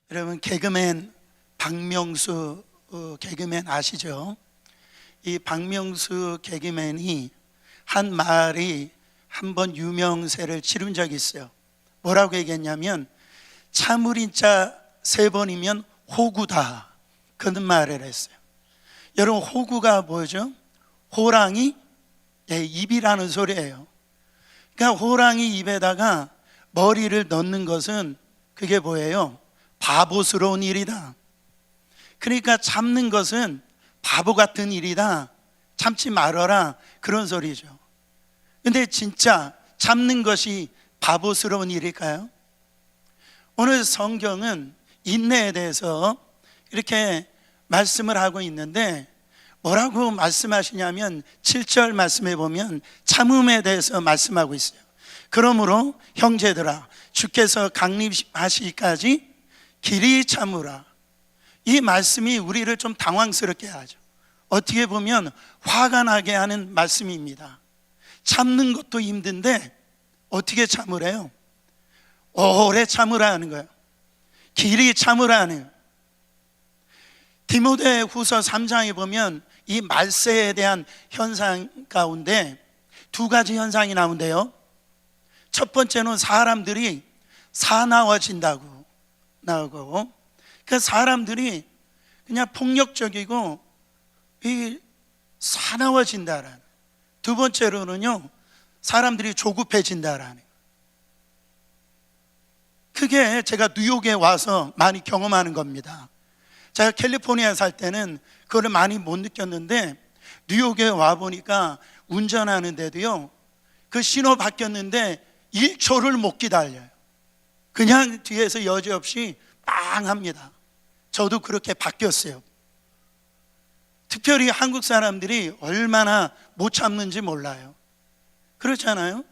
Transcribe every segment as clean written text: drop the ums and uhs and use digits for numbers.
여러분, 개그맨 박명수 개그맨 아시죠? 이 박명수 개그맨이 한 말이 한번 유명세를 치른 적이 있어요. 뭐라고 얘기했냐면, 참을인자 3번이면 호구다, 그런 말을 했어요. 여러분, 호구가 뭐죠? 호랑이 입이라는 소리예요. 그러니까 호랑이 입에다가 머리를 넣는 것은 그게 뭐예요? 바보스러운 일이다. 그러니까 참는 것은 바보 같은 일이다, 참지 말아라, 그런 소리죠. 근데 진짜 참는 것이 바보스러운 일일까요? 오늘 성경은 인내에 대해서 이렇게 말씀을 하고 있는데, 뭐라고 말씀하시냐면 7절 말씀에 보면 참음에 대해서 말씀하고 있어요. 그러므로 형제들아, 주께서 강림하시기까지 길이 참으라. 이 말씀이 우리를 좀 당황스럽게 하죠. 어떻게 보면 화가 나게 하는 말씀입니다. 참는 것도 힘든데 어떻게 참으래요? 오래 참으라 하는 거예요. 길이 참으라 하는 거예요. 디모데 후서 3장에 보면 이 말세에 대한 현상 가운데 2가지 현상이 나온대요. 첫 번째는 사람들이 사나워진다고 나오고, 그 사람들이 그냥 폭력적이고 사나워진다라는. 두 번째로는요, 사람들이 조급해진다라는. 그게 제가 뉴욕에 와서 많이 경험하는 겁니다. 제가 캘리포니아에 살 때는 그걸 많이 못 느꼈는데, 뉴욕에 와 보니까 운전하는데도요, 그 신호 바뀌었는데 1초를 못 기다려요. 그냥 뒤에서 여지없이 빵 합니다. 저도 그렇게 바뀌었어요. 특별히 한국 사람들이 얼마나 못 참는지 몰라요. 그렇잖아요?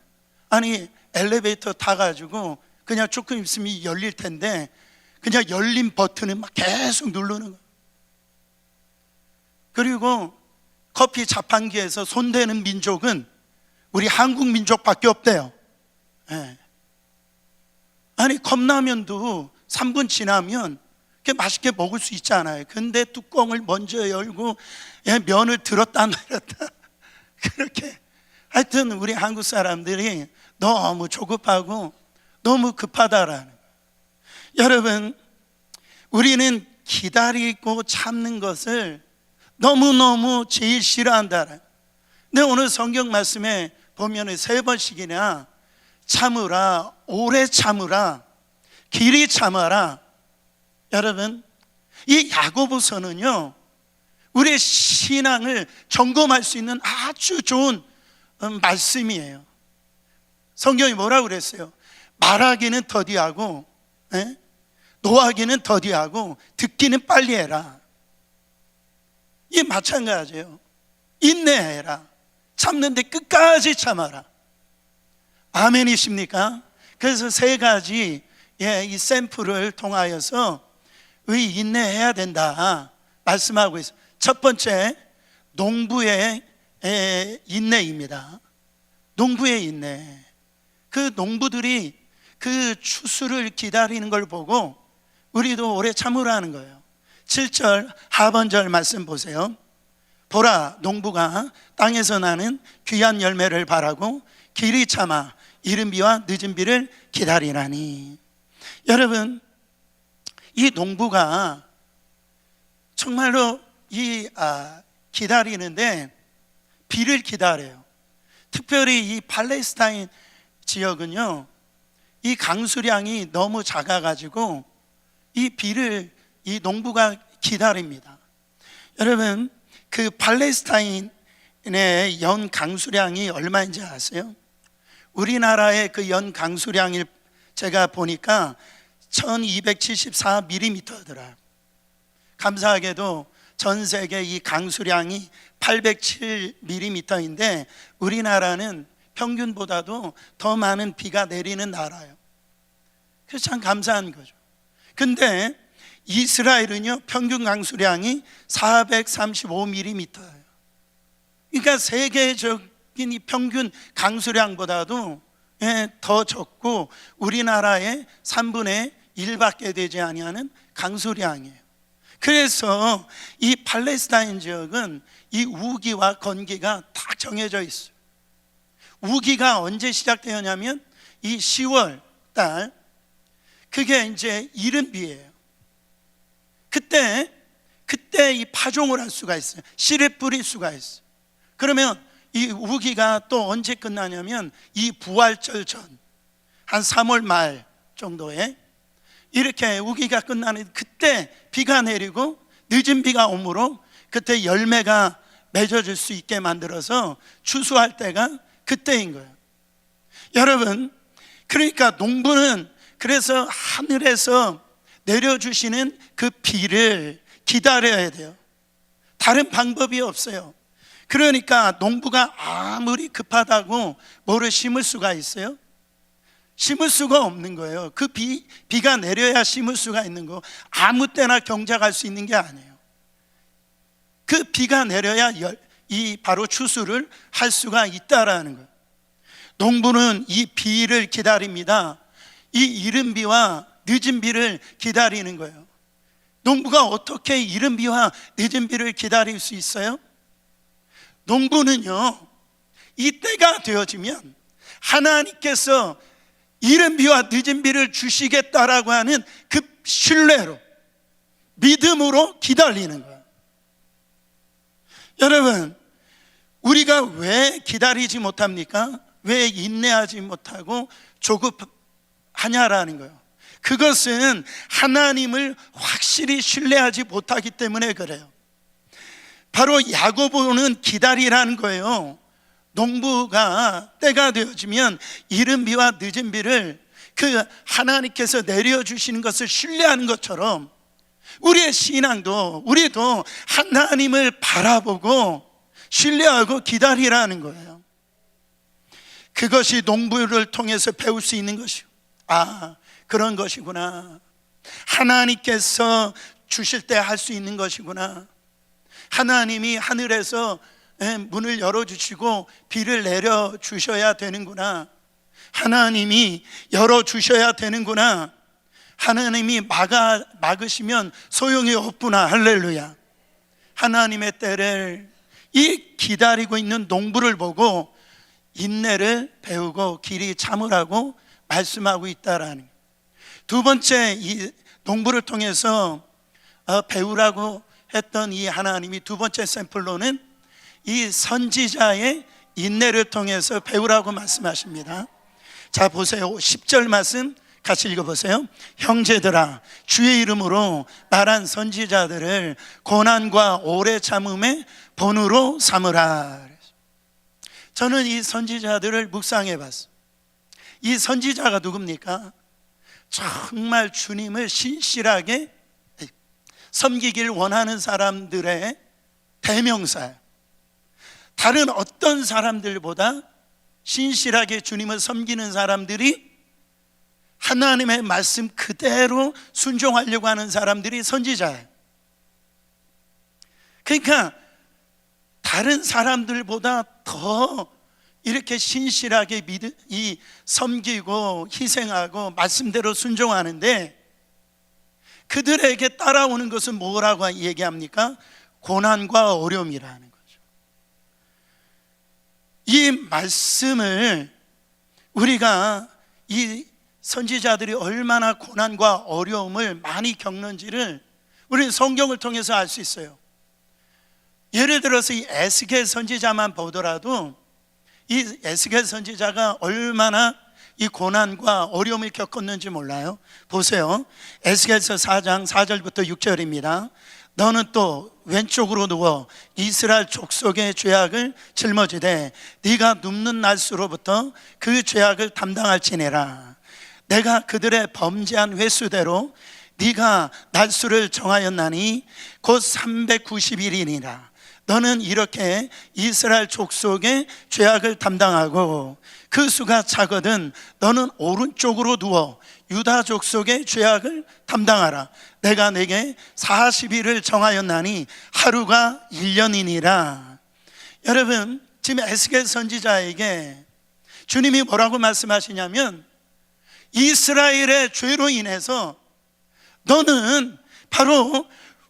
아니, 엘리베이터 타가지고 그냥 조금 있으면 열릴 텐데 그냥 열린 버튼을 막 계속 누르는 거예요. 그리고 커피 자판기에서 손대는 민족은 우리 한국 민족밖에 없대요. 네. 아니, 컵라면도 3분 지나면 맛있게 먹을 수 있잖아요. 근데 뚜껑을 먼저 열고 면을 들었다 놨다 그렇게. 하여튼 우리 한국 사람들이 너무 조급하고 너무 급하다라는. 여러분, 우리는 기다리고 참는 것을 너무너무 제일 싫어한다라는. 근데 오늘 성경 말씀에 보면 3번씩이나 참으라, 오래 참으라, 길이 참아라. 여러분, 이 야고보서는요, 우리의 신앙을 점검할 수 있는 아주 좋은 말씀이에요. 성경이 뭐라고 그랬어요? 말하기는 더디하고 노하기는 더디하고 듣기는 빨리 해라. 이게 마찬가지예요. 인내해라. 참는데 끝까지 참아라. 아멘이십니까? 그래서 3가지 이 샘플을 통하여서 인내해야 된다 말씀하고 있어요. 첫 번째, 농부의 인내입니다. 농부의 인내. 그 농부들이 그 추수를 기다리는 걸 보고 우리도 오래 참으라는 거예요. 7절 하반절 말씀 보세요. 보라, 농부가 땅에서 나는 귀한 열매를 바라고 길이 참아 이른 비와 늦은 비를 기다리라니. 여러분, 이 농부가 정말로 기다리는데 비를 기다려요. 특별히 이 팔레스타인 지역은요, 이 강수량이 너무 작아가지고 이 비를 이 농부가 기다립니다. 여러분, 그 팔레스타인의 연 강수량이 얼마인지 아세요? 우리나라의 그 연 강수량을 제가 보니까 1274mm더라고요. 감사하게도 전 세계 이 강수량이 807mm인데 우리나라는 평균보다도 더 많은 비가 내리는 나라예요. 그래서 참 감사한 거죠. 근데 이스라엘은요, 평균 강수량이 435mm예요. 그러니까 세계적인 이 평균 강수량보다도 더 적고 우리나라의 3분의 1밖에 되지 아니하는 강수량이에요. 그래서 이 팔레스타인 지역은 이 우기와 건기가 딱 정해져 있어요. 우기가 언제 시작되었냐면 이 10월 달, 그게 이제 이른비예요. 그때 이 파종을 할 수가 있어요. 씨를 뿌릴 수가 있어요. 그러면 이 우기가 또 언제 끝나냐면 이 부활절 전, 한 3월 말 정도에 이렇게 우기가 끝나는 그때 비가 내리고 늦은 비가 오므로 그때 열매가 맺어질 수 있게 만들어서 추수할 때가 그때인 거예요. 여러분, 그러니까 농부는 그래서 하늘에서 내려주시는 그 비를 기다려야 돼요. 다른 방법이 없어요. 그러니까 농부가 아무리 급하다고 뭐를 심을 수가 있어요? 심을 수가 없는 거예요. 그 비가 내려야 심을 수가 있는 거. 아무 때나 경작할 수 있는 게 아니에요. 그 비가 내려야 이 바로 추수를 할 수가 있다라는 거예요. 농부는 이 비를 기다립니다. 이 이른 비와 늦은 비를 기다리는 거예요. 농부가 어떻게 이른 비와 늦은 비를 기다릴 수 있어요? 농부는요, 이 때가 되어지면 하나님께서 이른 비와 늦은 비를 주시겠다라고 하는 그 신뢰로, 믿음으로 기다리는 거예요. 여러분, 우리가 왜 기다리지 못합니까? 왜 인내하지 못하고 조급하냐라는 거예요. 그것은 하나님을 확실히 신뢰하지 못하기 때문에 그래요. 바로 야고보는 기다리라는 거예요. 농부가 때가 되어지면 이른 비와 늦은 비를 그 하나님께서 내려주시는 것을 신뢰하는 것처럼 우리의 신앙도, 우리도 하나님을 바라보고 신뢰하고 기다리라는 거예요. 그것이 농부를 통해서 배울 수 있는 것이요. 아, 그런 것이구나. 하나님께서 주실 때 할 수 있는 것이구나. 하나님이 하늘에서 문을 열어주시고 비를 내려주셔야 되는구나. 하나님이 열어주셔야 되는구나. 하나님이 막으시면 소용이 없구나. 할렐루야. 하나님의 때를 이 기다리고 있는 농부를 보고 인내를 배우고 길이 참으라고 말씀하고 있다라는. 두 번째, 이 농부를 통해서 배우라고 했던 이 하나님이 두 번째 샘플로는 이 선지자의 인내를 통해서 배우라고 말씀하십니다. 자, 보세요. 10절 말씀 같이 읽어보세요. 형제들아, 주의 이름으로 말한 선지자들을 고난과 오래 참음의 본으로 삼으라. 저는 이 선지자들을 묵상해 봤어요. 이 선지자가 누굽니까? 정말 주님을 신실하게 섬기길 원하는 사람들의 대명사예요. 다른 어떤 사람들보다 신실하게 주님을 섬기는 사람들이, 하나님의 말씀 그대로 순종하려고 하는 사람들이 선지자예요. 그러니까 다른 사람들보다 더 이렇게 신실하게 섬기고 희생하고 말씀대로 순종하는데, 그들에게 따라오는 것은 뭐라고 얘기합니까? 고난과 어려움이라는 거죠. 이 말씀을 우리가 이 선지자들이 얼마나 고난과 어려움을 많이 겪는지를 우리는 성경을 통해서 알 수 있어요. 예를 들어서 이 에스겔 선지자만 보더라도 이 에스겔 선지자가 얼마나 이 고난과 어려움을 겪었는지 몰라요? 보세요. 에스겔서 4장 4절부터 6절입니다. 너는 또 왼쪽으로 누워 이스라엘 족속의 죄악을 짊어지되 네가 눕는 날수로부터 그 죄악을 담당할지니라. 내가 그들의 범죄한 횟수대로 네가 날수를 정하였나니 곧 390일이니라. 너는 이렇게 이스라엘 족속의 죄악을 담당하고 그 수가 차거든 너는 오른쪽으로 누워 유다 족속의 죄악을 담당하라. 내가 내게 40일을 정하였나니 하루가 1년이니라. 여러분, 지금 에스겔 선지자에게 주님이 뭐라고 말씀하시냐면 이스라엘의 죄로 인해서 너는 바로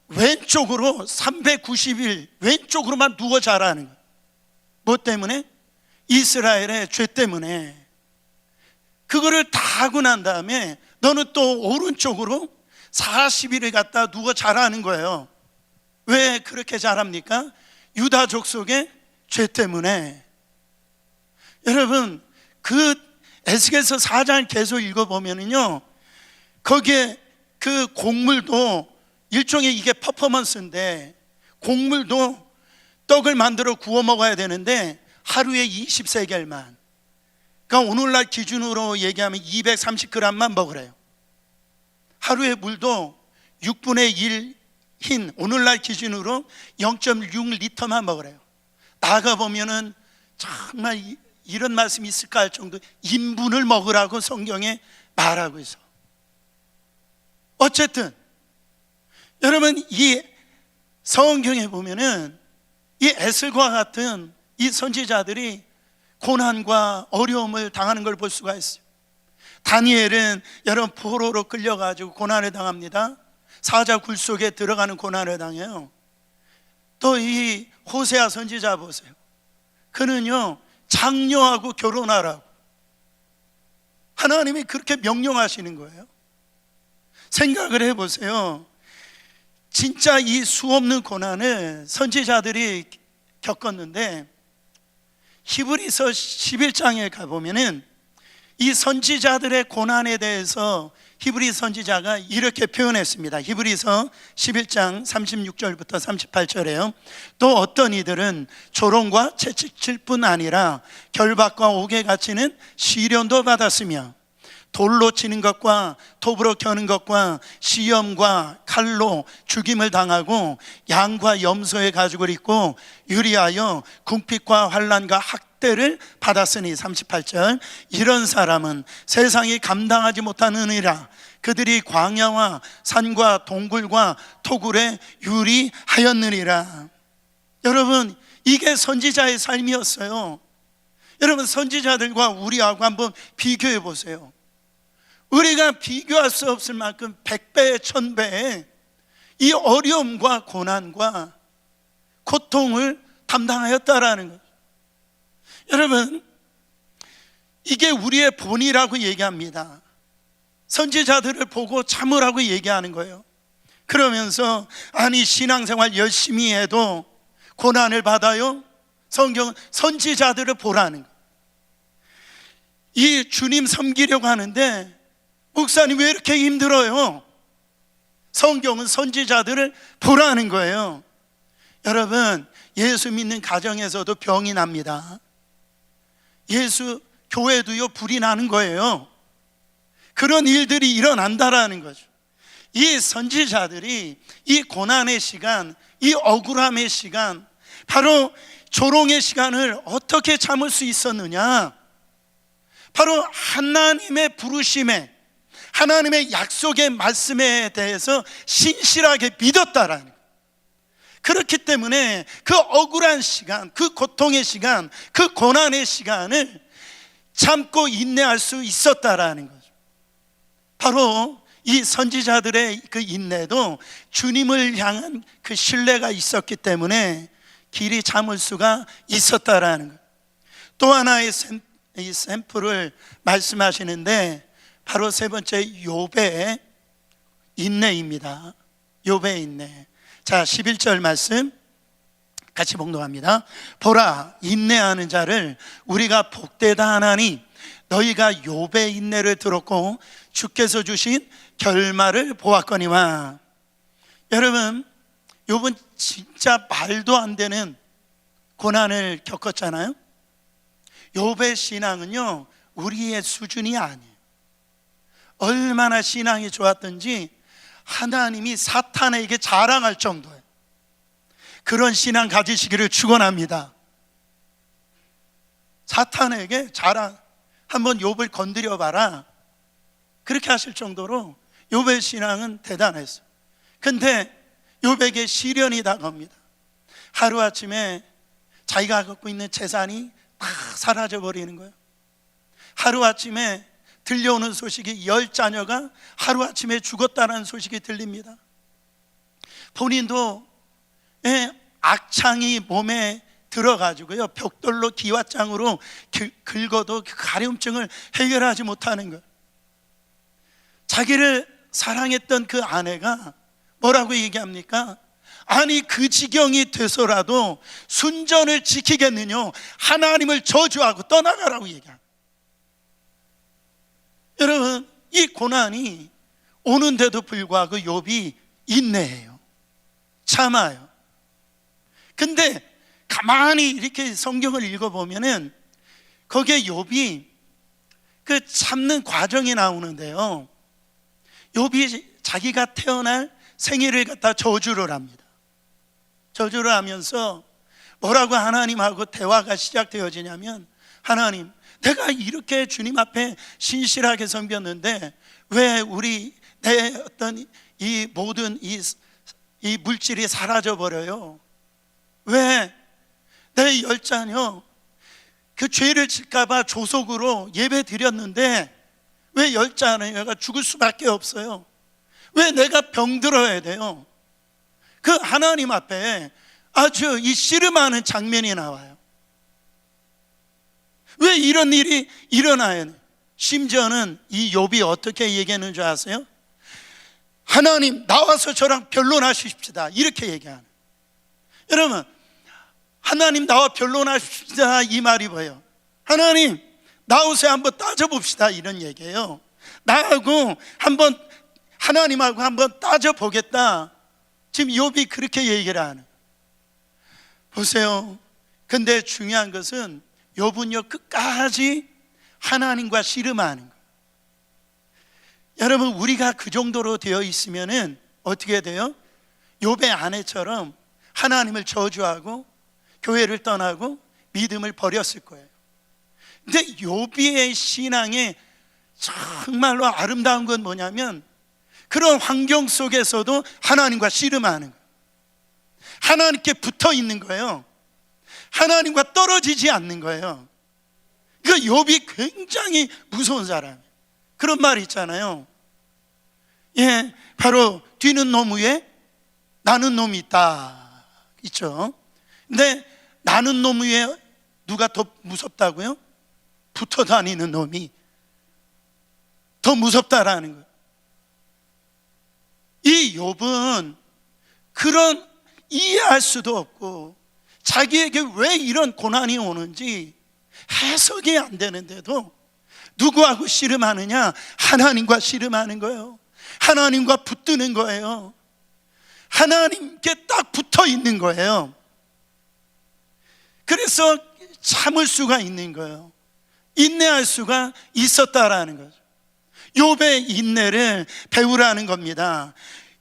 왼쪽으로 390일 왼쪽으로만 누워 자라는 거예요. 뭐 때문에? 이스라엘의 죄 때문에. 그거를 다 하고 난 다음에 너는 또 오른쪽으로 40일을 갖다 누워 자라는 거예요. 왜 그렇게 자랍니까? 유다 족속의 죄 때문에. 여러분, 그 에스겔서 4장 계속 읽어보면은요, 거기에 그 곡물도 일종의 이게 퍼포먼스인데, 곡물도 떡을 만들어 구워 먹어야 되는데 하루에 20세겔만, 그러니까 오늘날 기준으로 얘기하면 230g만 먹으래요. 하루에 물도 6분의 1 흰, 오늘날 기준으로 0.6리터만 먹으래요. 나가보면은 정말 이런 말씀이 있을까 할 정도 인분을 먹으라고 성경에 말하고 있어. 어쨌든 여러분, 이 성경에 보면은 이 에슬과 같은 이 선지자들이 고난과 어려움을 당하는 걸 볼 수가 있어요. 다니엘은 여러분 포로로 끌려가지고 고난을 당합니다. 사자 굴 속에 들어가는 고난을 당해요. 또 이 호세아 선지자 보세요. 그는요 장녀하고 결혼하라고 하나님이 그렇게 명령하시는 거예요. 생각을 해보세요. 진짜 이 수없는 고난을 선지자들이 겪었는데 히브리서 11장에 가보면은 이 선지자들의 고난에 대해서 히브리 선지자가 이렇게 표현했습니다. 히브리서 11장 36절부터 38절에요. 또 어떤 이들은 조롱과 채찍질 뿐 아니라 결박과 옥에 갇히는 시련도 받았으며 돌로 치는 것과 톱으로 겨는 것과 시험과 칼로 죽임을 당하고 양과 염소의 가죽을 입고 유리하여 궁핍과 환난과 학대를 받았으니 38절 이런 사람은 세상이 감당하지 못하느니라. 그들이 광야와 산과 동굴과 토굴에 유리하였느니라. 여러분, 이게 선지자의 삶이었어요. 여러분, 선지자들과 우리하고 한번 비교해 보세요. 우리가 비교할 수 없을 만큼 100배, 1000배의 이 어려움과 고난과 고통을 담당하였다라는 거죠. 여러분, 이게 우리의 본이라고 얘기합니다. 선지자들을 보고 참으라고 얘기하는 거예요. 그러면서 아니 신앙생활 열심히 해도 고난을 받아요? 성경은 선지자들을 보라는 거예요. 이 주님 섬기려고 하는데 목사님 왜 이렇게 힘들어요? 성경은 선지자들을 보라는 거예요. 여러분, 예수 믿는 가정에서도 병이 납니다. 예수 교회도요 불이 나는 거예요. 그런 일들이 일어난다라는 거죠. 이 선지자들이 이 고난의 시간, 이 억울함의 시간, 바로 조롱의 시간을 어떻게 참을 수 있었느냐? 바로 하나님의 부르심에, 하나님의 약속의 말씀에 대해서 신실하게 믿었다라는 거예요. 그렇기 때문에 그 억울한 시간, 그 고통의 시간, 그 고난의 시간을 참고 인내할 수 있었다라는 거죠. 바로 이 선지자들의 그 인내도 주님을 향한 그 신뢰가 있었기 때문에 길이 참을 수가 있었다라는 거예요. 또 하나의 이 샘플을 말씀하시는데 바로 세 번째 욥의 인내입니다. 욥의 인내. 자, 11절 말씀 같이 봉독합니다. 보라, 인내하는 자를 우리가 복되다 하나니 너희가 욥의 인내를 들었고 주께서 주신 결말을 보았거니와. 여러분, 욥은 진짜 말도 안 되는 고난을 겪었잖아요. 욥의 신앙은요 우리의 수준이 아니에요. 얼마나 신앙이 좋았던지 하나님이 사탄에게 자랑할 정도예요. 그런 신앙 가지시기를 축원합니다. 사탄에게 자랑, 한번 욥을 건드려 봐라, 그렇게 하실 정도로 욥의 신앙은 대단했어요. 근데 욥에게 시련이 다가옵니다. 하루아침에 자기가 갖고 있는 재산이 다 사라져 버리는 거예요. 하루아침에 들려오는 소식이 10자녀가 하루아침에 죽었다는 소식이 들립니다. 본인도 악창이 몸에 들어가지고요, 벽돌로 기왓장으로 긁어도 그 가려움증을 해결하지 못하는 것. 자기를 사랑했던 그 아내가 뭐라고 얘기합니까? 아니, 그 지경이 돼서라도 순전을 지키겠느냐, 하나님을 저주하고 떠나가라고 얘기합니다. 여러분, 이 고난이 오는데도 불구하고 욥이 인내해요. 참아요. 근데 가만히 이렇게 성경을 읽어보면은 거기에 욥이 그 참는 과정이 나오는데요, 욥이 자기가 태어날 생일을 갖다 저주를 합니다. 저주를 하면서 뭐라고 하나님하고 대화가 시작되어지냐면, 하나님, 내가 이렇게 주님 앞에 신실하게 섬겼는데 왜 내 어떤 이 모든 이 물질이 사라져 버려요? 왜 내 10자녀 그 죄를 질까봐 조속으로 예배 드렸는데 왜 10자녀가 죽을 수밖에 없어요? 왜 내가 병들어야 돼요? 그 하나님 앞에 아주 이 씨름하는 장면이 나와요. 왜 이런 일이 일어나요? 심지어는 이 욥이 어떻게 얘기하는 줄 아세요? 하나님, 나와서 저랑 변론하십시다, 이렇게 얘기하는. 여러분, 하나님 나와 변론하십시다 이 말이 뭐예요? 하나님 나오세요, 한번 따져봅시다, 이런 얘기예요. 나하고 한번, 하나님하고 한번 따져보겠다. 지금 욥이 그렇게 얘기를 하는. 보세요. 근데 중요한 것은 욥은요, 끝까지 하나님과 씨름하는 거예요. 여러분, 우리가 그 정도로 되어 있으면은 어떻게 돼요? 욥의 아내처럼 하나님을 저주하고 교회를 떠나고 믿음을 버렸을 거예요. 근데 욥의 신앙에 정말로 아름다운 건 뭐냐면, 그런 환경 속에서도 하나님과 씨름하는 거예요. 하나님께 붙어 있는 거예요. 하나님과 떨어지지 않는 거예요. 그 욥이 굉장히 무서운 사람이에요. 그런 말이 있잖아요. 바로 뛰는 놈 위에 나는 놈이 있다, 있죠. 근데 나는 놈 위에 누가 더 무섭다고요? 붙어 다니는 놈이 더 무섭다라는 거예요. 이 욥은 그런 이해할 수도 없고 자기에게 왜 이런 고난이 오는지 해석이 안 되는데도 누구하고 씨름하느냐? 하나님과 씨름하는 거예요. 하나님과 붙드는 거예요. 하나님께 딱 붙어 있는 거예요. 그래서 참을 수가 있는 거예요. 인내할 수가 있었다라는 거죠. 욥의 인내를 배우라는 겁니다.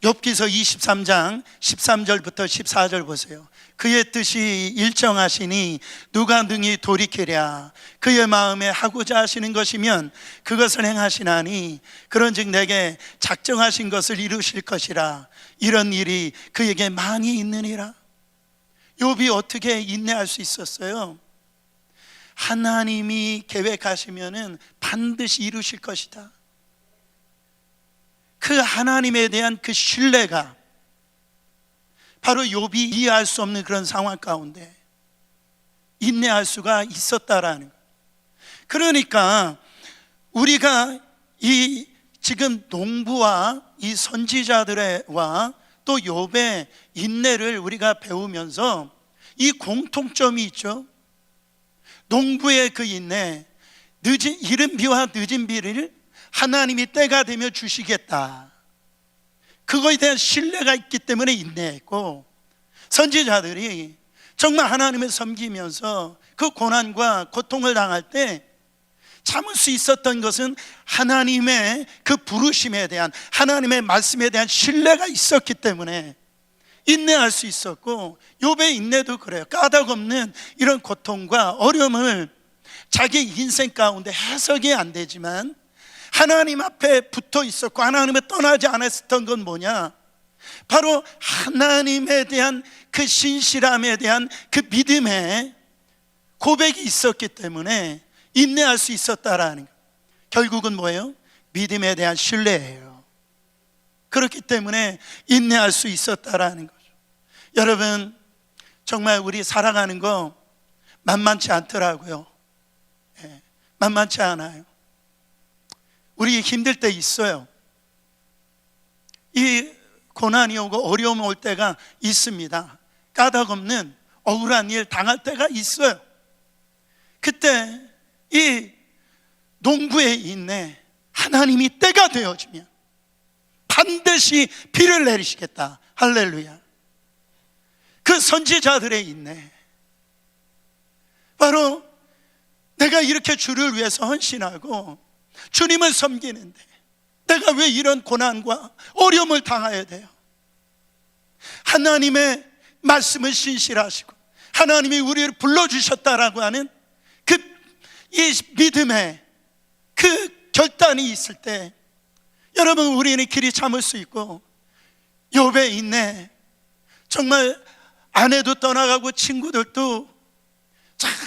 욥기서 23장 13절부터 14절 보세요. 그의 뜻이 일정하시니 누가 능히 돌이키랴. 그의 마음에 하고자 하시는 것이면 그것을 행하시나니 그런즉 내게 작정하신 것을 이루실 것이라. 이런 일이 그에게 많이 있느니라. 욥이 어떻게 인내할 수 있었어요? 하나님이 계획하시면은 반드시 이루실 것이다. 그 하나님에 대한 그 신뢰가 바로 욥이 이해할 수 없는 그런 상황 가운데 인내할 수가 있었다라는 거예요. 그러니까 우리가 이 지금 농부와 이 선지자들과 또 욥의 인내를 우리가 배우면서 이 공통점이 있죠. 농부의 그 인내, 이른 비와 늦은 비를 하나님이 때가 되면 주시겠다, 그거에 대한 신뢰가 있기 때문에 인내했고, 선지자들이 정말 하나님을 섬기면서 그 고난과 고통을 당할 때 참을 수 있었던 것은 하나님의 그 부르심에 대한, 하나님의 말씀에 대한 신뢰가 있었기 때문에 인내할 수 있었고, 욥의 인내도 그래요. 까닭없는 이런 고통과 어려움을 자기 인생 가운데 해석이 안 되지만 하나님 앞에 붙어 있었고 하나님을 떠나지 않았던 건 뭐냐? 바로 하나님에 대한 그 신실함에 대한 그 믿음의 고백이 있었기 때문에 인내할 수 있었다라는 것. 결국은 뭐예요? 믿음에 대한 신뢰예요. 그렇기 때문에 인내할 수 있었다라는 거죠. 여러분, 정말 우리 살아가는 거 만만치 않더라고요. 만만치 않아요. 우리 힘들 때 있어요. 이 고난이 오고 어려움이 올 때가 있습니다. 까닭없는 억울한 일 당할 때가 있어요. 그때 이 농부의 인내, 하나님이 때가 되어지면 반드시 비를 내리시겠다. 할렐루야. 그 선지자들의 인내, 바로 내가 이렇게 주를 위해서 헌신하고 주님을 섬기는데 내가 왜 이런 고난과 어려움을 당해야 돼요? 하나님의 말씀을 신실하시고 하나님이 우리를 불러주셨다라고 하는 이 믿음의 그 결단이 있을 때, 여러분, 우리는 길이 참을 수 있고, 욥의 인내, 정말 아내도 떠나가고 친구들도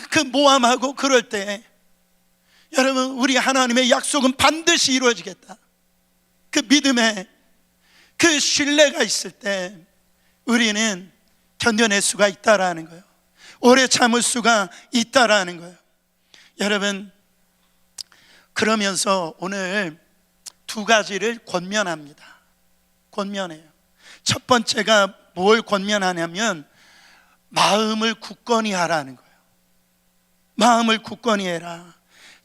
그 모함하고 그럴 때, 여러분, 우리 하나님의 약속은 반드시 이루어지겠다. 그 믿음의 그 신뢰가 있을 때 우리는 견뎌낼 수가 있다라는 거예요. 오래 참을 수가 있다라는 거예요. 여러분, 그러면서 오늘 두 가지를 권면합니다. 권면해요. 첫 번째가 뭘 권면하냐면 마음을 굳건히 하라는 거예요. 마음을 굳건히 해라.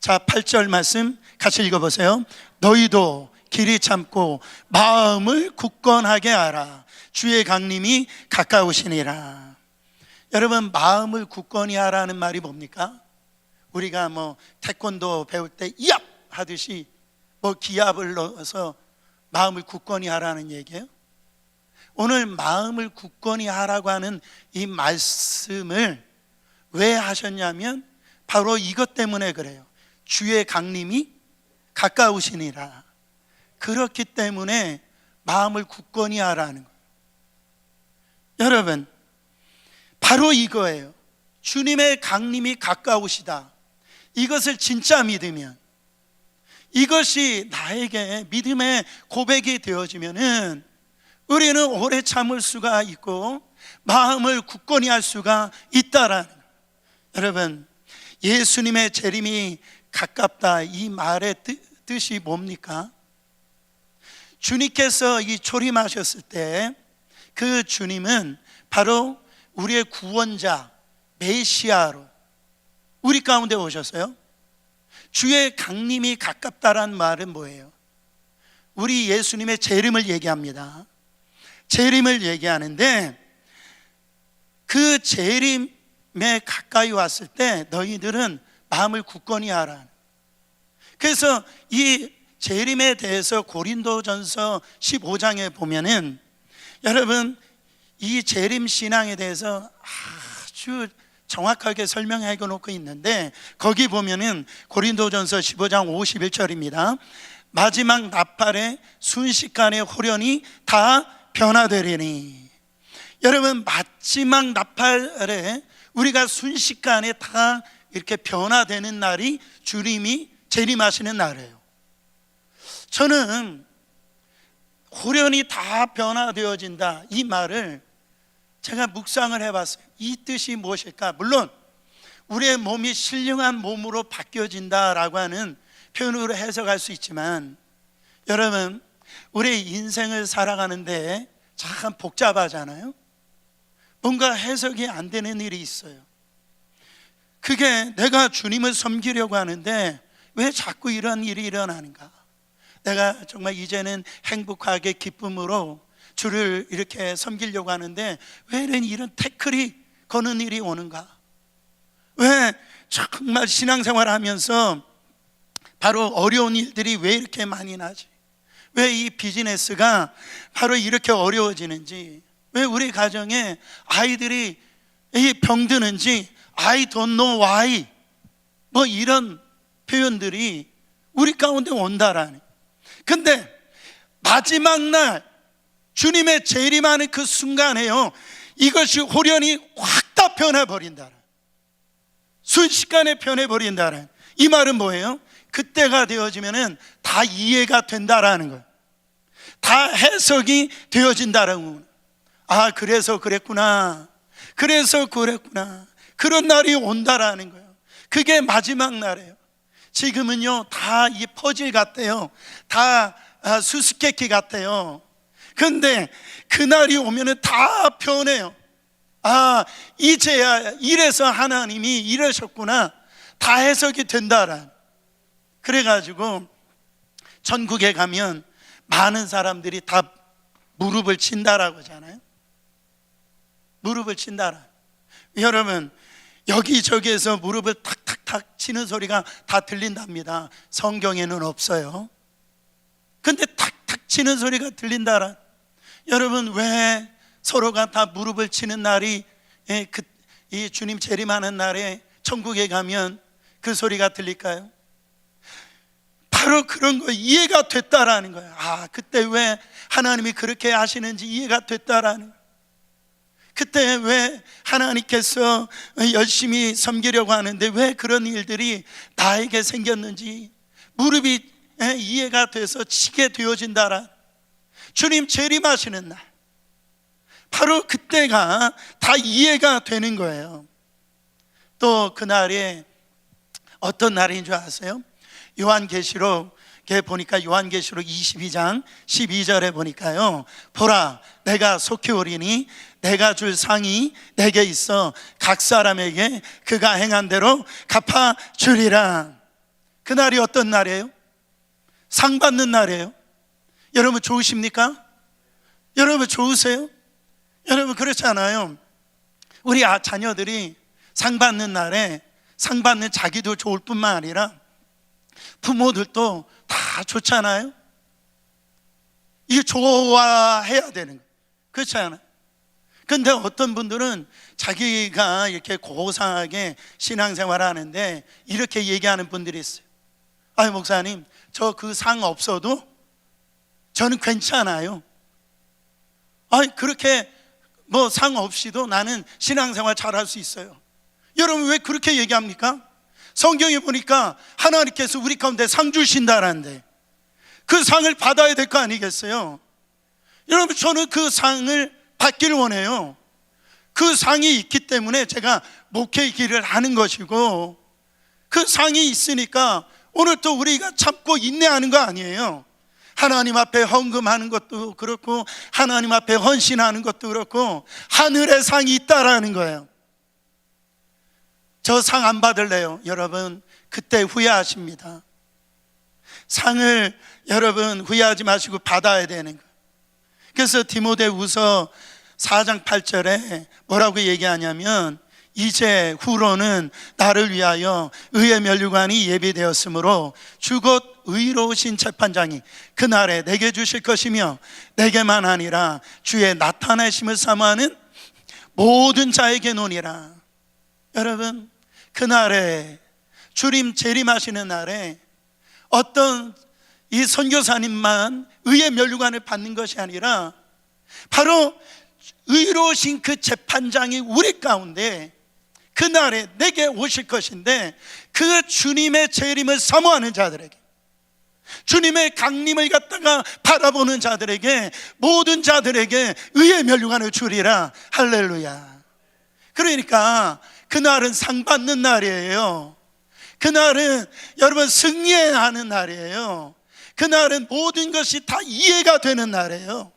자, 8절 말씀 같이 읽어보세요. 너희도 길이 참고 마음을 굳건하게 하라. 주의 강림이 가까우시니라. 여러분, 마음을 굳건히 하라는 말이 뭡니까? 우리가 태권도 배울 때 이압 하듯이 기압을 넣어서 마음을 굳건히 하라는 얘기예요. 오늘 마음을 굳건히 하라고 하는 이 말씀을 왜 하셨냐면 바로 이것 때문에 그래요. 주의 강림이 가까우시니라. 그렇기 때문에 마음을 굳건히 하라는 거예요. 여러분, 바로 이거예요. 주님의 강림이 가까우시다. 이것을 진짜 믿으면, 이것이 나에게 믿음의 고백이 되어지면은 우리는 오래 참을 수가 있고 마음을 굳건히 할 수가 있다라는 거예요. 여러분, 예수님의 재림이 가깝다, 이 말의 뜻이 뭡니까? 주님께서 이 초림하셨을 때 그 주님은 바로 우리의 구원자 메시아로 우리 가운데 오셨어요. 주의 강림이 가깝다란 말은 뭐예요? 우리 예수님의 재림을 얘기합니다. 재림을 얘기하는데 그 재림에 가까이 왔을 때 너희들은 마음을 굳건히 하라. 그래서 이 재림에 대해서 고린도전서 15장에 보면은, 여러분, 이 재림 신앙에 대해서 아주 정확하게 설명해 놓고 있는데, 거기 보면은 고린도전서 15장 51절입니다. 마지막 나팔에 순식간에 호련히 다 변화되리니. 여러분, 마지막 나팔에 우리가 순식간에 다 이렇게 변화되는 날이 주님이 재림하시는 날이에요. 저는 호련히 다 변화되어진다, 이 말을 제가 묵상을 해봤어요. 이 뜻이 무엇일까? 물론 우리의 몸이 신령한 몸으로 바뀌어진다라고 하는 표현으로 해석할 수 있지만, 여러분, 우리의 인생을 살아가는데 참 복잡하잖아요. 뭔가 해석이 안 되는 일이 있어요. 그게 내가 주님을 섬기려고 하는데 왜 자꾸 이런 일이 일어나는가? 내가 정말 이제는 행복하게 기쁨으로 주를 이렇게 섬기려고 하는데 왜 이런 태클이 거는 일이 오는가? 왜 정말 신앙생활 하면서 바로 어려운 일들이 왜 이렇게 많이 나지? 왜 이 비즈니스가 바로 이렇게 어려워지는지, 왜 우리 가정에 아이들이 병드는지, I don't know why, 이런 표현들이 우리 가운데 온다라는. 근데 마지막 날 주님의 재림하는 그 순간에요, 이것이 호련히 확 다 변해버린다. 순식간에 변해버린다는 이 말은 뭐예요? 그때가 되어지면은 다 이해가 된다라는 거예요. 다 해석이 되어진다라는 거예요. 아, 그래서 그랬구나. 그래서 그랬구나. 그런 날이 온다라는 거예요. 그게 마지막 날이에요. 지금은요, 다 이 퍼즐 같아요. 다 수수께끼 같아요. 근데 그날이 오면은 다 변해요. 아, 이제야 이래서 하나님이 이러셨구나. 다 해석이 된다라. 그래가지고 전국에 가면 많은 사람들이 다 무릎을 친다라고 하잖아요. 무릎을 친다라. 여러분, 여기저기에서 무릎을 탁탁탁 치는 소리가 다 들린답니다. 성경에는 없어요. 근데 탁탁 치는 소리가 들린다라. 여러분, 왜 서로가 다 무릎을 치는 날이 이 주님 재림하는 날에 천국에 가면 그 소리가 들릴까요? 바로 그런 거 이해가 됐다라는 거예요. 아, 그때 왜 하나님이 그렇게 하시는지 이해가 됐다라는 거예요. 그때 왜 하나님께서 열심히 섬기려고 하는데 왜 그런 일들이 나에게 생겼는지 무릎이 이해가 돼서 치게 되어진다라. 주님 재림하시는 날, 바로 그때가 다 이해가 되는 거예요. 또 그날에 어떤 날인 줄 아세요? 요한계시록에 보니까 요한계시록 22장 12절에 보니까요, 보라, 내가 속히 오리니 내가 줄 상이 내게 있어 각 사람에게 그가 행한 대로 갚아주리라. 그날이 어떤 날이에요? 상 받는 날이에요. 여러분 좋으십니까? 여러분 좋으세요? 여러분 그렇잖아요. 우리 자녀들이 상 받는 날에 상 받는 자기도 좋을 뿐만 아니라 부모들도 다 좋잖아요. 이게 좋아해야 되는 거예요. 그렇지 않아요? 근데 어떤 분들은 자기가 이렇게 고상하게 신앙생활을 하는데 이렇게 얘기하는 분들이 있어요. 아유, 목사님, 저 그 상 없어도 저는 괜찮아요. 아니, 그렇게 뭐 상 없이도 나는 신앙생활 잘할 수 있어요. 여러분 왜 그렇게 얘기합니까? 성경에 보니까 하나님께서 우리 가운데 상 주신다라는데 그 상을 받아야 될 거 아니겠어요? 여러분, 저는 그 상을 받기를 원해요. 그 상이 있기 때문에 제가 목회의 길을 하는 것이고, 그 상이 있으니까 오늘 또 우리가 참고 인내하는 거 아니에요. 하나님 앞에 헌금하는 것도 그렇고 하나님 앞에 헌신하는 것도 그렇고 하늘의 상이 있다라는 거예요. 저 상 안 받을래요. 여러분, 그때 후회하십니다. 상을 여러분 후회하지 마시고 받아야 되는 거예요. 그래서 디모데후서 4장 8절에 뭐라고 얘기하냐면, 이제 후로는 나를 위하여 의의 면류관이 예비되었으므로 주 곧 의로우신 재판장이 그날에 내게 주실 것이며 내게만 아니라 주의 나타내심을 사모하는 모든 자에게 노니라. 여러분, 그날에 주님 재림하시는 날에 어떤 이 선교사님만 의의 면류관을 받는 것이 아니라 바로 의로우신 그 재판장이 우리 가운데 그날에 내게 오실 것인데, 그 주님의 재림을 사모하는 자들에게, 주님의 강림을 갖다가 바라보는 자들에게, 모든 자들에게 의의 면류관을 주리라. 할렐루야. 그러니까 그날은 상 받는 날이에요. 그날은 여러분 승리해야 하는 날이에요. 그날은 모든 것이 다 이해가 되는 날이에요.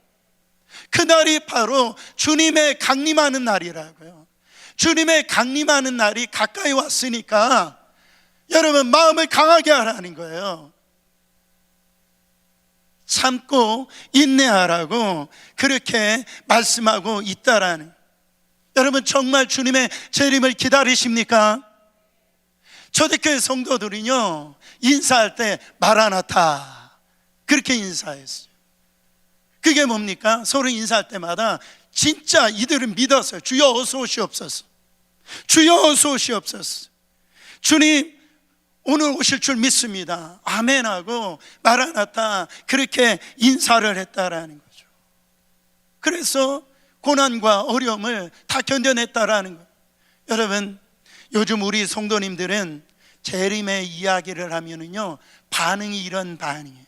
그날이 바로 주님의 강림하는 날이라고요. 주님의 강림하는 날이 가까이 왔으니까 여러분 마음을 강하게 하라는 거예요. 참고 인내하라고 그렇게 말씀하고 있다라는. 여러분 정말 주님의 재림을 기다리십니까? 초대교회 성도들은요, 인사할 때 마라나타 그렇게 인사했어요. 그게 뭡니까? 서로 인사할 때마다 진짜 이들은 믿었어요. 주여 어서 오시옵소서, 주여 어서 오시옵소서, 주님 오늘 오실 줄 믿습니다, 아멘하고 마라나타 그렇게 인사를 했다라는 거죠. 그래서 고난과 어려움을 다 견뎌냈다라는 거예요. 여러분, 요즘 우리 성도님들은 재림의 이야기를 하면은요, 반응이 이런 반응이에요.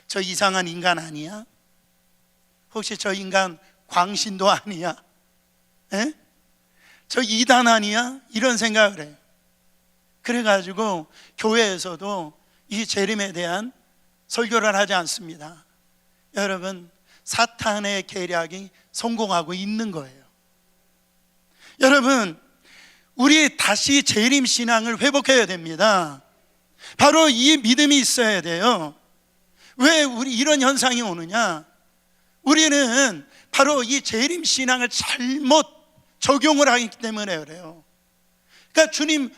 저 이상한 인간 아니야? 혹시 저 인간 광신도 아니야? 에? 저 이단 아니야? 이런 생각을 해요. 그래가지고 교회에서도 이 재림에 대한 설교를 하지 않습니다. 여러분, 사탄의 계략이 성공하고 있는 거예요. 여러분, 우리 다시 재림 신앙을 회복해야 됩니다. 바로 이 믿음이 있어야 돼요. 왜 우리 이런 현상이 오느냐? 우리는 바로 이 재림 신앙을 잘못 적용을 하기 때문에 그래요. 그러니까 주님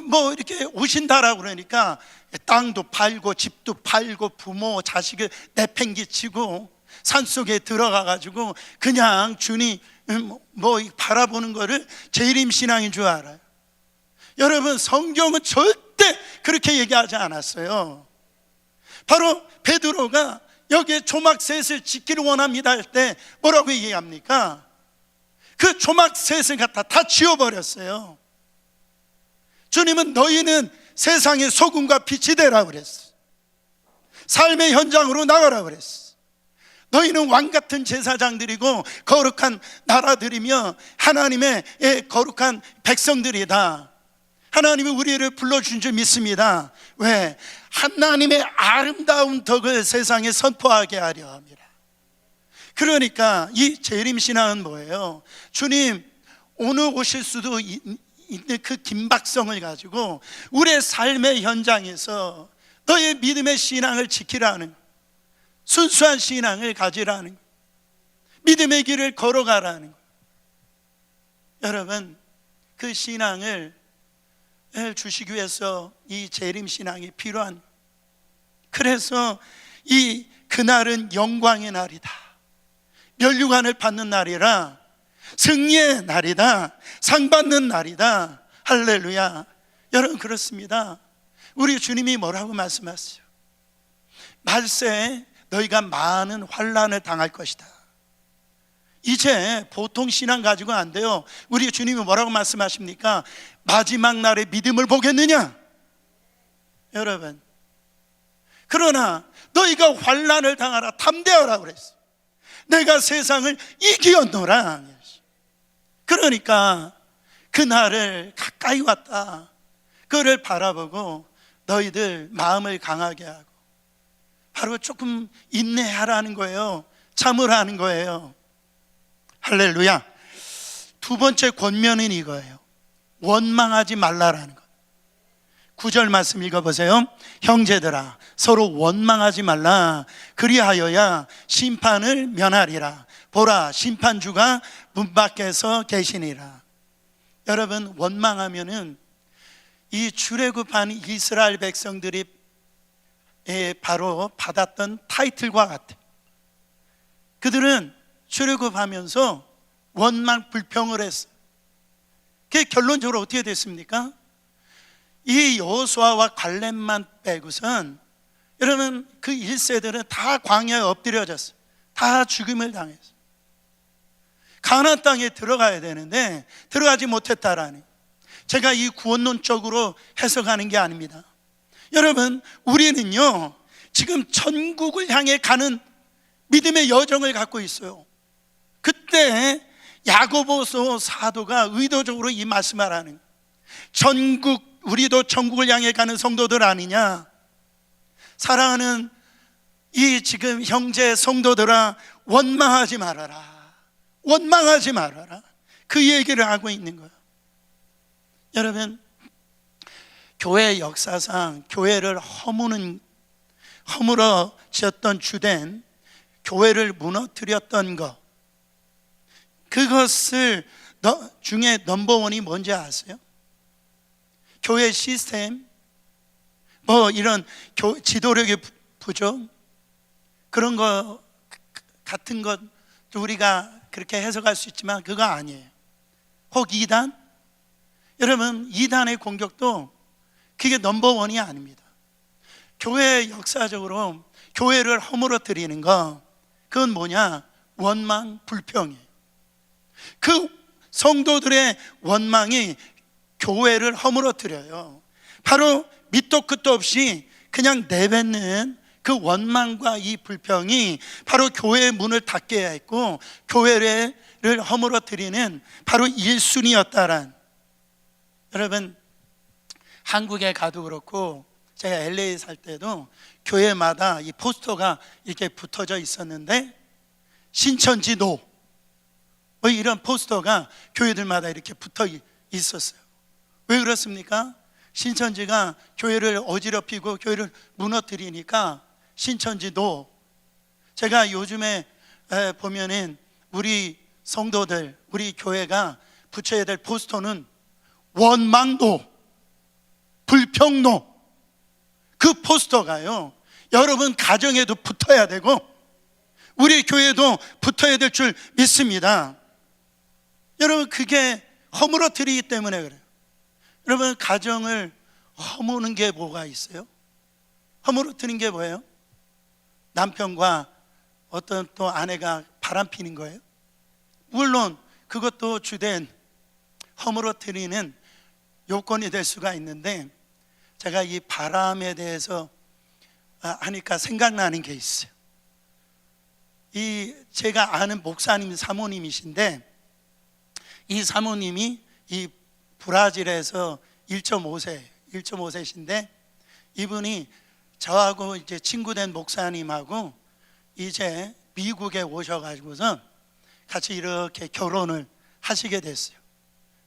뭐 이렇게 오신다라고 그러니까 땅도 팔고 집도 팔고 부모 자식을 내팽개치고 산속에 들어가 가지고 그냥 주님 뭐 바라보는 거를 재림 신앙인 줄 알아요. 여러분, 성경은 절대 그렇게 얘기하지 않았어요. 바로 베드로가 여기에 조막셋을 짓기를 원합니다 할 때 뭐라고 얘기합니까? 그 조막셋을 갖다 다 지워버렸어요. 주님은 너희는 세상의 소금과 빛이 되라 그랬어. 삶의 현장으로 나가라 그랬어. 너희는 왕같은 제사장들이고 거룩한 나라들이며 하나님의 거룩한 백성들이다. 하나님이 우리를 불러준 줄 믿습니다. 왜? 하나님의 아름다운 덕을 세상에 선포하게 하려 합니다. 그러니까 이 재림신앙은 뭐예요? 주님 오늘 오실 수도 있는 그 긴박성을 가지고 우리의 삶의 현장에서 너의 믿음의 신앙을 지키라는, 순수한 신앙을 가지라는, 믿음의 길을 걸어가라는. 여러분, 그 신앙을 주시기 위해서 이 재림신앙이 필요한. 그래서 그날은 영광의 날이다, 면류관을 받는 날이라, 승리의 날이다, 상 받는 날이다. 할렐루야. 여러분, 그렇습니다. 우리 주님이 뭐라고 말씀하세요? 말세에 너희가 많은 환난을 당할 것이다. 이제 보통 신앙 가지고 안 돼요. 우리 주님이 뭐라고 말씀하십니까? 마지막 날에 믿음을 보겠느냐? 여러분, 그러나 너희가 환난을 당하라, 담대하라 그랬어. 내가 세상을 이기었노라. 그러니까 그날을 가까이 왔다, 그를 바라보고 너희들 마음을 강하게 하고 바로 조금 인내하라는 거예요. 참으라는 거예요. 할렐루야. 두 번째 권면은 이거예요. 원망하지 말라라는 것. 9절 말씀 읽어보세요. 형제들아, 서로 원망하지 말라. 그리하여야 심판을 면하리라. 보라, 심판주가 문 밖에서 계시니라. 여러분, 원망하면은 이 출애굽한 이스라엘 백성들이 바로 받았던 타이틀과 같아요. 그들은 출애굽하면서 원망 불평을 했어요. 그게 결론적으로 어떻게 됐습니까? 이 여호수아와 갈렙만 빼고선 여러분 그 1세들은 다 광야에 엎드려졌어요. 다 죽임을 당했어요. 가나안 땅에 들어가야 되는데 들어가지 못했다라는, 제가 이 구원론적으로 해석하는 게 아닙니다. 여러분, 우리는요 지금 천국을 향해 가는 믿음의 여정을 갖고 있어요. 그때 야고보서 사도가 의도적으로 이 말씀을 하는, 전국, 우리도 천국을 향해 가는 성도들 아니냐. 사랑하는 이 지금 형제 성도들아, 원망하지 말아라, 원망하지 말아라. 그 얘기를 하고 있는 거예요. 여러분, 교회 역사상 교회를 허물어졌던 주된, 교회를 무너뜨렸던 것, 그것을 중에 넘버원이 뭔지 아세요? 교회 시스템, 뭐 이런 지도력의 부족, 그런 거 같은 것 우리가 그렇게 해석할 수 있지만 그거 아니에요. 혹 이단? 여러분, 이단의 공격도 그게 넘버원이 아닙니다. 교회 역사적으로 교회를 허물어뜨리는 거, 그건 뭐냐? 원망, 불평이에요. 그 성도들의 원망이 교회를 허물어뜨려요. 바로 밑도 끝도 없이 그냥 내뱉는 그 원망과 이 불평이 바로 교회의 문을 닫게 했고 교회를 허물어뜨리는 바로 1순위였다란. 여러분, 한국에 가도 그렇고 제가 LA 살 때도 교회마다 이 포스터가 이렇게 붙어져 있었는데 신천지 노, 뭐 이런 포스터가 교회들마다 이렇게 붙어 있었어요. 왜 그렇습니까? 신천지가 교회를 어지럽히고 교회를 무너뜨리니까 신천지 노. 제가 요즘에 보면은 우리 성도들, 우리 교회가 붙여야 될 포스터는 원망노, 불평노. 그 포스터가요, 여러분 가정에도 붙어야 되고 우리 교회도 붙어야 될 줄 믿습니다. 여러분, 그게 허물어뜨리기 때문에 그래요. 여러분, 가정을 허무는 게 뭐가 있어요? 허물어뜨리는 게 뭐예요? 남편과 어떤 또 아내가 바람피는 거예요? 물론 그것도 주된 허물어뜨리는 요건이 될 수가 있는데, 제가 이 바람에 대해서 하니까 생각나는 게 있어요. 제가 아는 목사님 사모님이신데, 이 사모님이 이 브라질에서 1.5세신데 이분이 저하고 이제 친구된 목사님하고 이제 미국에 오셔가지고서 같이 이렇게 결혼을 하시게 됐어요.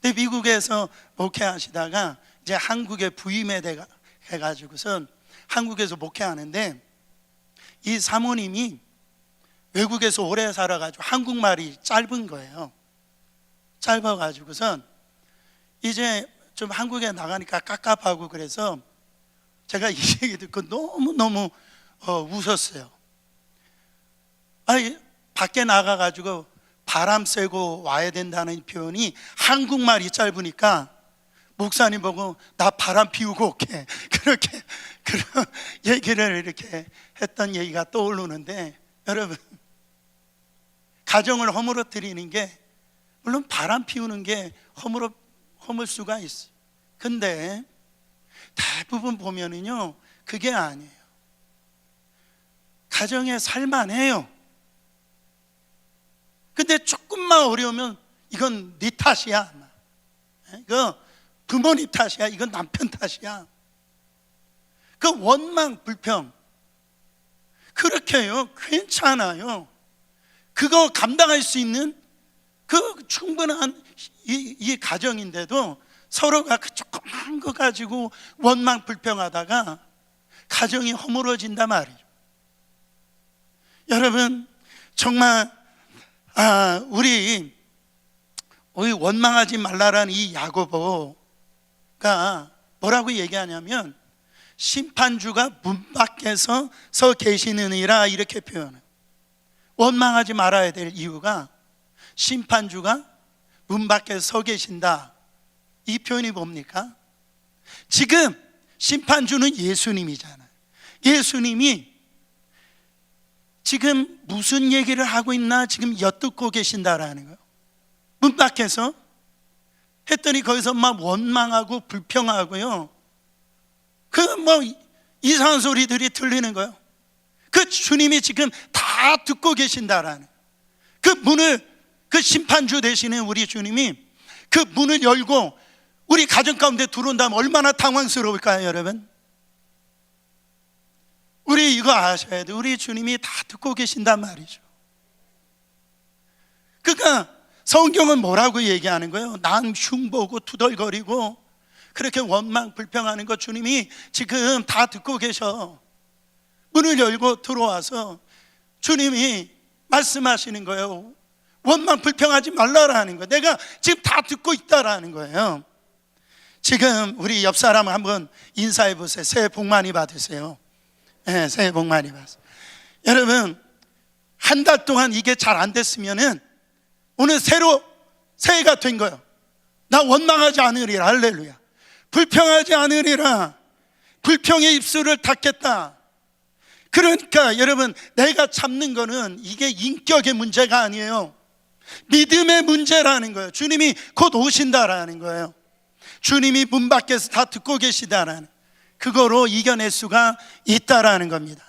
근데 미국에서 목회하시다가 이제 한국에 부임해 가지고선 한국에서 목회하는데, 이 사모님이 외국에서 오래 살아가지고 한국말이 짧은 거예요. 짧아가지고선 이제 좀 한국에 나가니까 깝깝하고, 그래서 제가 이 얘기 듣고 너무너무 웃었어요. 아니, 밖에 나가가지고 바람 쐬고 와야 된다는 표현이 한국말이 짧으니까 목사님 보고 나 바람 피우고 올게, 그렇게 그런 얘기를 이렇게 했던 얘기가 떠오르는데, 여러분, 가정을 허물어뜨리는 게 물론 바람 피우는 게 허물 수가 있어요. 근데 대부분 보면은요, 그게 아니에요. 가정에 살만해요. 근데 조금만 어려우면 이건 네 탓이야, 이거 부모님 탓이야, 이건 남편 탓이야. 그 원망 불평, 그렇게요 괜찮아요. 그거 감당할 수 있는 그 충분한 이 가정인데도 서로가 그 조그만 거 가지고 원망 불평하다가 가정이 허물어진단 말이에요. 여러분, 정말 우리 원망하지 말라라는 이 야고보가 뭐라고 얘기하냐면, 심판주가 문 밖에서 서 계시느니라, 이렇게 표현해요. 원망하지 말아야 될 이유가 심판주가 문 밖에 서 계신다, 이 표현이 뭡니까? 지금 심판주는 예수님이잖아요. 예수님이 지금 무슨 얘기를 하고 있나 지금 엿듣고 계신다라는 거예요. 문 밖에서 했더니 거기서 막 원망하고 불평하고요, 그 뭐 이상한 소리들이 들리는 거예요. 그 주님이 지금 다 듣고 계신다라는, 그 문을, 그 심판주 되시는 우리 주님이 그 문을 열고 우리 가정 가운데 들어온다면 얼마나 당황스러울까요, 여러분? 우리 이거 아셔야 돼요. 우리 주님이 다 듣고 계신단 말이죠. 그러니까 성경은 뭐라고 얘기하는 거예요? 난 흉보고 투덜거리고 그렇게 원망 불평하는 거 주님이 지금 다 듣고 계셔. 문을 열고 들어와서 주님이 말씀하시는 거예요. 원망 불평하지 말라라는 거예요. 내가 지금 다 듣고 있다라는 거예요. 지금 우리 옆 사람 한번 인사해 보세요. 새해 복 많이 받으세요. 네, 새해 복 많이 받으세요. 여러분, 한 달 동안 이게 잘 안 됐으면은 오늘 새해가 된 거예요. 나 원망하지 않으리라. 할렐루야. 불평하지 않으리라. 불평의 입술을 닫겠다. 그러니까 여러분, 내가 참는 거는 이게 인격의 문제가 아니에요. 믿음의 문제라는 거예요. 주님이 곧 오신다라는 거예요. 주님이 문 밖에서 다 듣고 계시다라는, 그거로 이겨낼 수가 있다라는 겁니다.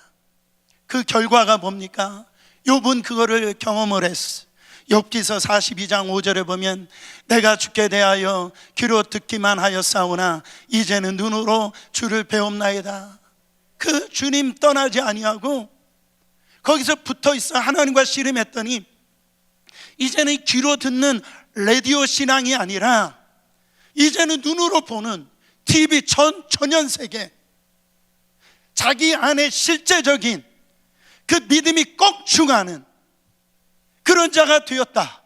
그 결과가 뭡니까? 욥은 그거를 경험을 했어. 욥기서 42장 5절에 보면 내가 주께 대하여 귀로 듣기만 하였사오나 이제는 눈으로 주를 배움나이다. 그 주님 떠나지 아니하고 거기서 붙어있어 하나님과 씨름했더니 이제는 귀로 듣는 라디오 신앙이 아니라 이제는 눈으로 보는 TV 전현세계, 자기 안에 실제적인 그 믿음이 꼭 중하는 그런 자가 되었다.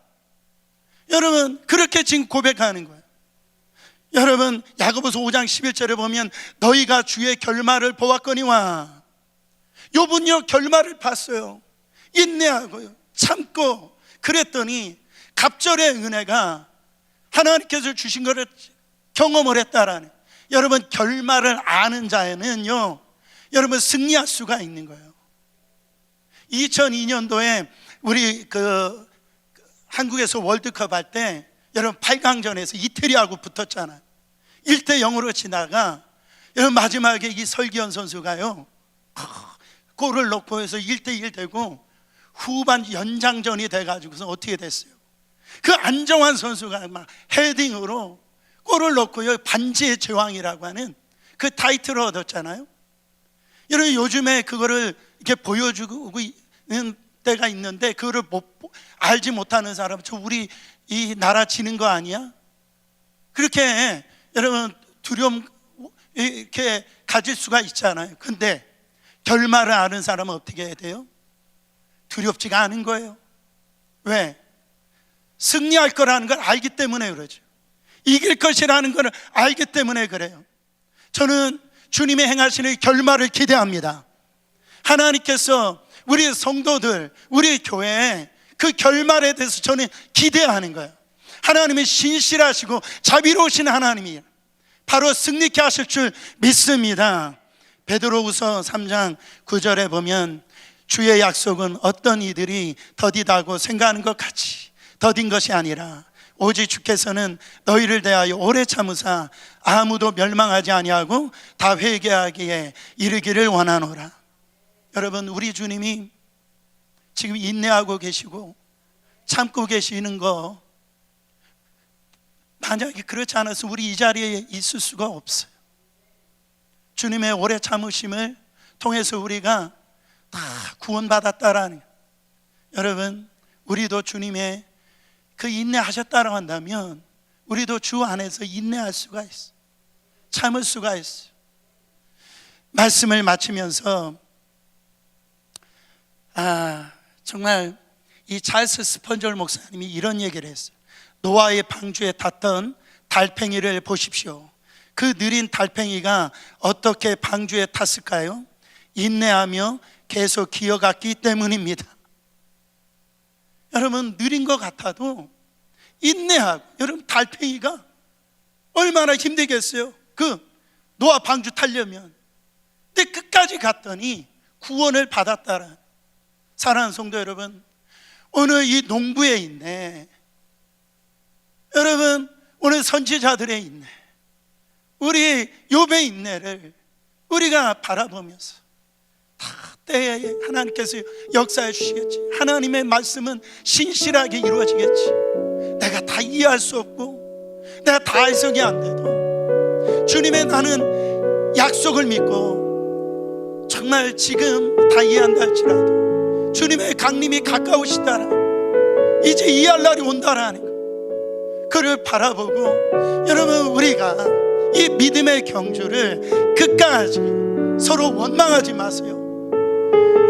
여러분, 그렇게 지금 고백하는 거예요. 여러분, 야고보서 5장 11절에 보면 너희가 주의 결말을 보았거니와. 욥은요 결말을 봤어요. 인내하고요 참고 그랬더니 갑절의 은혜가 하나님께서 주신 것을 경험을 했다라는. 여러분, 결말을 아는 자에는요 여러분 승리할 수가 있는 거예요. 2002년도에 우리 한국에서 월드컵 할 때 여러분 8강전에서 이태리하고 붙었잖아요. 1대0으로 지나가 여러분 마지막에 이 설기현 선수가요 골을 넣고 해서 1대1 되고 후반 연장전이 돼가지고서 어떻게 됐어요? 그 안정환 선수가 막 헤딩으로 골을 넣고요 반지의 제왕이라고 하는 그 타이틀을 얻었잖아요. 여러분, 요즘에 그거를 이렇게 보여주고 있는 때가 있는데 그거를 알지 못하는 사람은 저 우리 이 나라 지는 거 아니야? 그렇게 여러분 두려움 이렇게 가질 수가 있잖아요. 근데 결말을 아는 사람은 어떻게 해야 돼요? 두렵지가 않은 거예요. 왜? 승리할 거라는 걸 알기 때문에 그러죠. 이길 것이라는 걸 알기 때문에 그래요. 저는 주님의 행하시는 결말을 기대합니다. 하나님께서 우리 성도들, 우리 교회에 그 결말에 대해서 저는 기대하는 거예요. 하나님이 신실하시고 자비로우신 하나님이 바로 승리케 하실 줄 믿습니다. 베드로후서 3장 9절에 보면 주의 약속은 어떤 이들이 더디다고 생각하는 것 같이 더딘 것이 아니라 오직 주께서는 너희를 대하여 오래 참으사 아무도 멸망하지 아니하고 다 회개하기에 이르기를 원하노라. 여러분, 우리 주님이 지금 인내하고 계시고 참고 계시는 거, 만약에 그렇지 않아서 우리 이 자리에 있을 수가 없어요. 주님의 오래 참으심을 통해서 우리가 다 구원받았다라는. 여러분, 우리도 주님의 그 인내하셨다고 한다면 우리도 주 안에서 인내할 수가 있어요. 참을 수가 있어요. 말씀을 마치면서 정말 이 찰스 스펀절 목사님이 이런 얘기를 했어요. 노아의 방주에 탔던 달팽이를 보십시오. 그 느린 달팽이가 어떻게 방주에 탔을까요? 인내하며 계속 기어갔기 때문입니다. 여러분, 느린 것 같아도 인내하고, 여러분 달팽이가 얼마나 힘들겠어요? 그 노아 방주 타려면. 근데 끝까지 갔더니 구원을 받았다라. 사랑하는 성도 여러분, 오늘 이 농부에 있네. 여러분, 오늘 선지자들의 인내, 우리 욥의 인내를 우리가 바라보면서 다 때에 하나님께서 역사해 주시겠지. 하나님의 말씀은 신실하게 이루어지겠지. 내가 다 이해할 수 없고 내가 다 해석이 안 돼도 주님의 나는 약속을 믿고 정말 지금 다 이해한다 할지라도 주님의 강림이 가까우시다라, 이제 이해할 날이 온다라는 거, 그를 바라보고 여러분, 우리가 이 믿음의 경주를 끝까지 서로 원망하지 마세요.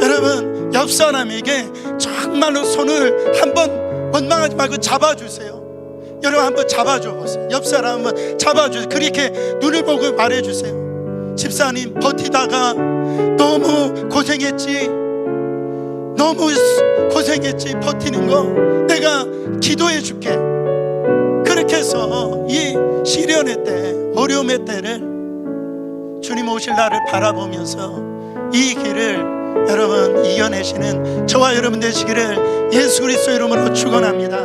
여러분, 옆 사람에게 정말로 손을 한번 원망하지 말고 잡아주세요. 여러분, 한번 잡아줘 보세요. 옆 사람 한번 잡아주세요. 그렇게 눈을 보고 말해주세요. 집사님, 버티다가 너무 고생했지, 너무 고생했지. 버티는 거 내가 기도해 줄게. 그렇게 해서 이 시련의 때, 어려움의 때를 주님 오실 날을 바라보면서 이 길을 여러분 이겨내시는 저와 여러분 되시기를 예수 그리스도 이름으로 축원합니다.